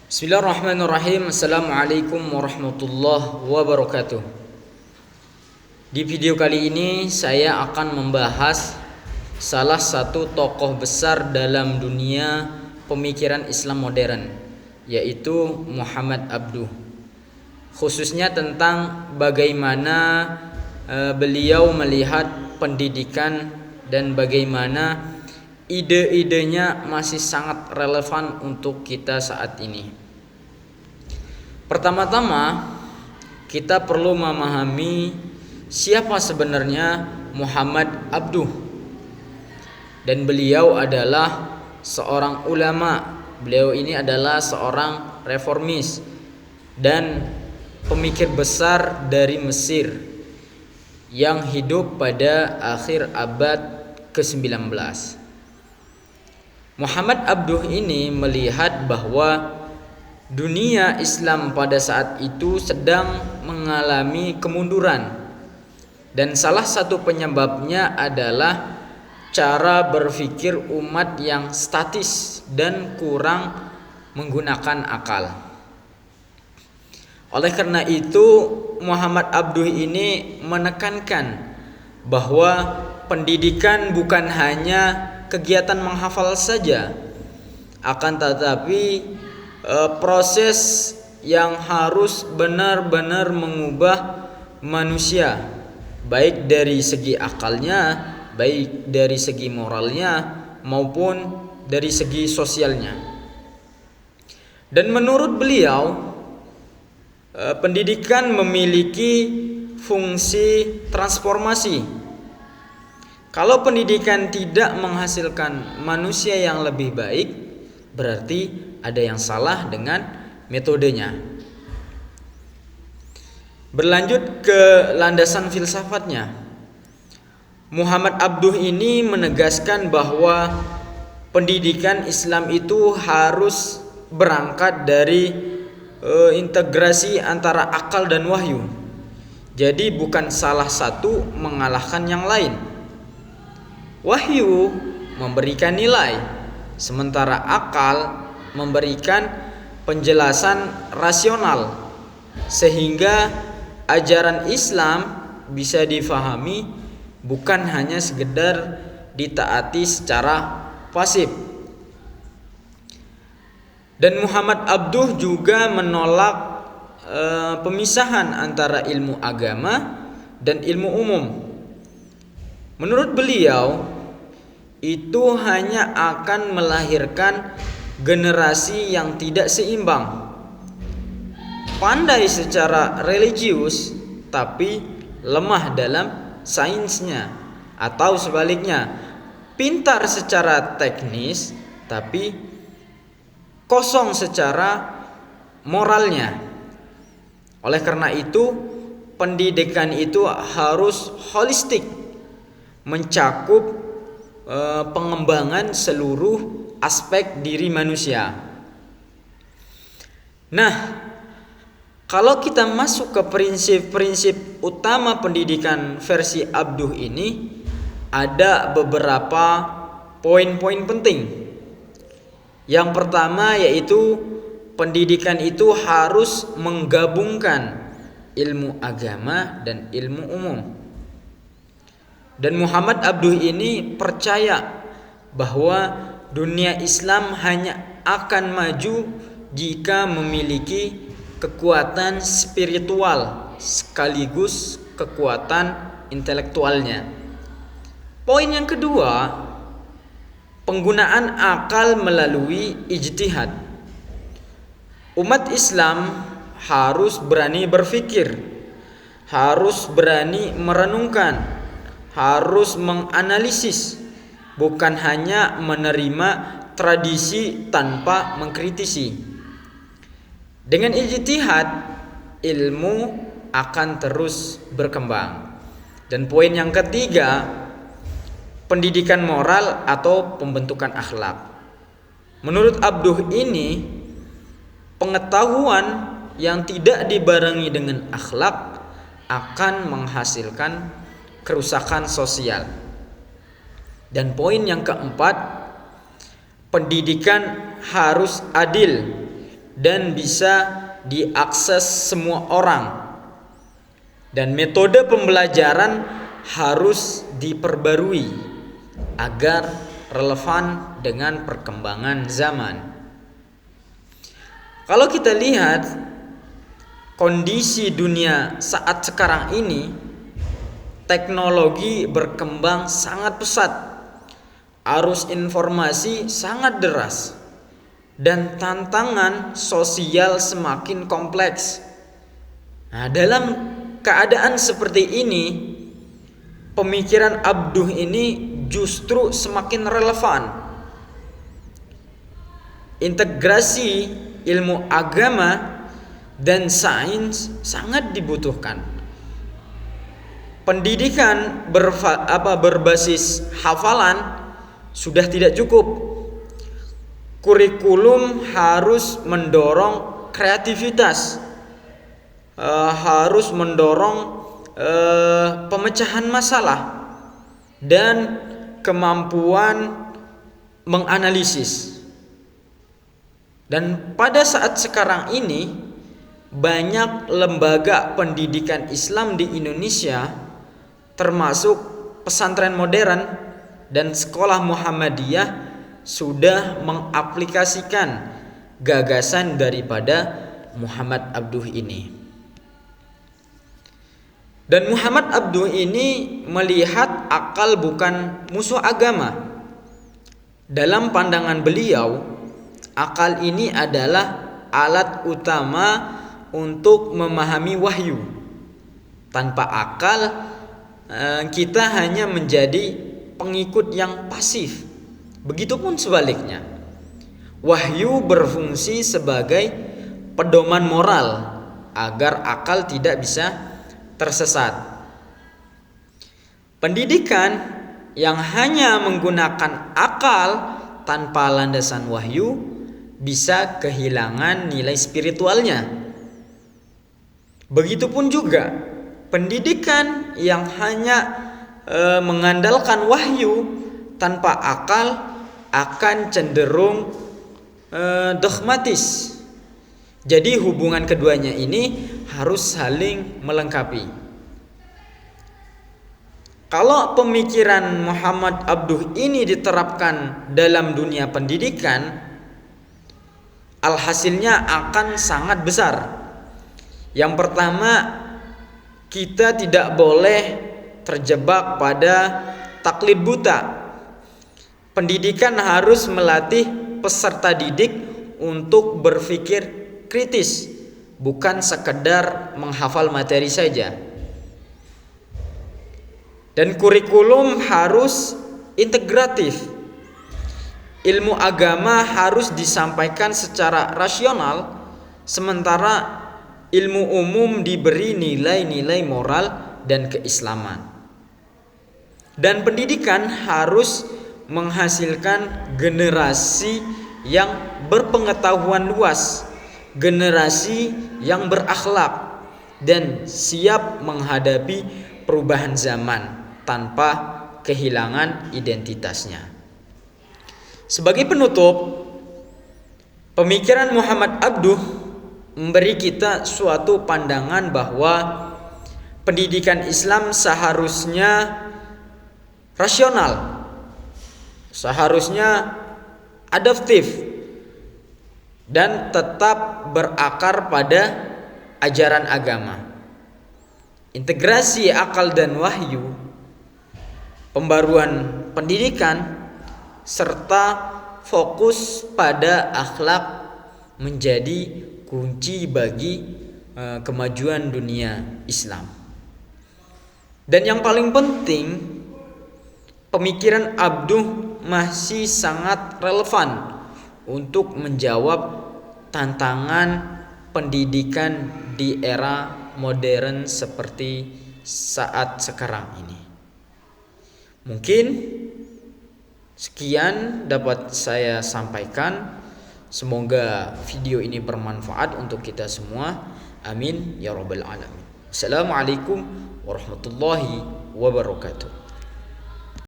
Bismillahirrahmanirrahim. Assalamualaikum warahmatullahi wabarakatuh. Di video kali ini saya akan membahas salah satu tokoh besar dalam dunia pemikiran Islam modern, yaitu Muhammad Abduh. Khususnya tentang bagaimana beliau melihat pendidikan dan bagaimana ide-idenya masih sangat relevan untuk kita saat ini. Pertama-tama, kita perlu memahami siapa sebenarnya Muhammad Abduh. Dan beliau adalah seorang ulama. Beliau ini adalah seorang reformis dan pemikir besar dari Mesir yang hidup pada akhir abad ke-19. Muhammad Abduh ini melihat bahwa dunia Islam pada saat itu sedang mengalami kemunduran, dan salah satu penyebabnya adalah cara berpikir umat yang statis dan kurang menggunakan akal. Oleh karena itu, Muhammad Abduh ini menekankan bahwa pendidikan bukan hanya kegiatan menghafal saja, akan tetapi proses yang harus benar-benar mengubah manusia, baik dari segi akalnya, baik dari segi moralnya, maupun dari segi sosialnya. Dan menurut beliau, pendidikan memiliki fungsi transformasi. Kalau pendidikan tidak menghasilkan manusia yang lebih baik, berarti ada yang salah dengan metodenya. Berlanjut ke landasan filsafatnya, Muhammad Abduh ini menegaskan bahwa pendidikan Islam itu harus berangkat dari integrasi antara akal dan wahyu. Jadi bukan salah satu mengalahkan yang lain. Wahyu memberikan nilai, sementara akal memberikan penjelasan rasional, sehingga ajaran Islam bisa difahami bukan hanya sekedar ditaati secara pasif. Dan Muhammad Abduh juga menolak pemisahan antara ilmu agama dan ilmu umum. Menurut beliau, itu hanya akan melahirkan generasi yang tidak seimbang, pandai secara religius tapi lemah dalam sainsnya, atau sebaliknya, pintar secara teknis tapi kosong secara moralnya. Oleh karena itu, pendidikan itu harus holistik, mencakup pengembangan seluruh aspek diri manusia. Nah, kalau kita masuk ke prinsip-prinsip utama pendidikan versi Abduh ini, ada beberapa poin-poin penting. Yang pertama yaitu pendidikan itu harus menggabungkan ilmu agama dan ilmu umum. Dan Muhammad Abduh ini percaya bahwa dunia Islam hanya akan maju jika memiliki kekuatan spiritual sekaligus kekuatan intelektualnya. Poin yang kedua, penggunaan akal melalui ijtihad. Umat Islam harus berani berpikir, harus berani merenungkan, harus menganalisis, bukan hanya menerima tradisi tanpa mengkritisi. Dengan ijtihad, ilmu akan terus berkembang. Dan poin yang ketiga, pendidikan moral atau pembentukan akhlak. Menurut Abduh ini, pengetahuan yang tidak dibarengi dengan akhlak akan menghasilkan kerusakan sosial. Dan poin yang keempat, pendidikan harus adil, dan bisa diakses semua orang. Dan metode pembelajaran harus diperbarui agar relevan dengan perkembangan zaman. Kalau kita lihat kondisi dunia saat sekarang ini, teknologi berkembang sangat pesat, arus informasi sangat deras, dan tantangan sosial semakin kompleks. Nah, dalam keadaan seperti ini, pemikiran Abduh ini justru semakin relevan. Integrasi ilmu agama dan sains sangat dibutuhkan. Pendidikan berbasis hafalan sudah tidak cukup. Kurikulum harus mendorong kreativitas, harus mendorong pemecahan masalah dan kemampuan menganalisis. Dan pada saat sekarang ini, banyak lembaga pendidikan Islam di Indonesia, termasuk pesantren modern dan sekolah Muhammadiyah, sudah mengaplikasikan gagasan daripada Muhammad Abduh ini. Dan Muhammad Abduh ini melihat akal bukan musuh agama. Dalam pandangan beliau, akal ini adalah alat utama untuk memahami wahyu. Tanpa akal, kita hanya menjadi pengikut yang pasif. Begitupun sebaliknya, wahyu berfungsi sebagai pedoman moral agar akal tidak bisa tersesat. Pendidikan yang hanya menggunakan akal tanpa landasan wahyu bisa kehilangan nilai spiritualnya. Begitupun juga pendidikan yang hanya mengandalkan wahyu tanpa akal akan cenderung dogmatis. Jadi hubungan keduanya ini harus saling melengkapi. Kalau pemikiran Muhammad Abduh ini diterapkan dalam dunia pendidikan, alhasilnya akan sangat besar. Yang pertama, kita tidak boleh terjebak pada taklid buta. Pendidikan harus melatih peserta didik untuk berpikir kritis, bukan sekedar menghafal materi saja. Dan kurikulum harus integratif. Ilmu agama harus disampaikan secara rasional, sementara ilmu umum diberi nilai-nilai moral dan keislaman. Dan pendidikan harus menghasilkan generasi yang berpengetahuan luas, generasi yang berakhlak dan siap menghadapi perubahan zaman tanpa kehilangan identitasnya. Sebagai penutup, pemikiran Muhammad Abduh memberi kita suatu pandangan bahwa pendidikan Islam seharusnya rasional, seharusnya adaptif, dan tetap berakar pada ajaran agama. Integrasi akal dan wahyu, pembaruan pendidikan, serta fokus pada akhlak menjadi kunci bagi kemajuan dunia Islam. Dan yang paling penting, pemikiran Abduh masih sangat relevan untuk menjawab tantangan pendidikan di era modern seperti saat sekarang ini. Mungkin sekian dapat saya sampaikan. Semoga video ini bermanfaat untuk kita semua. Amin ya rabbal alamin. Assalamualaikum warahmatullahi wabarakatuh.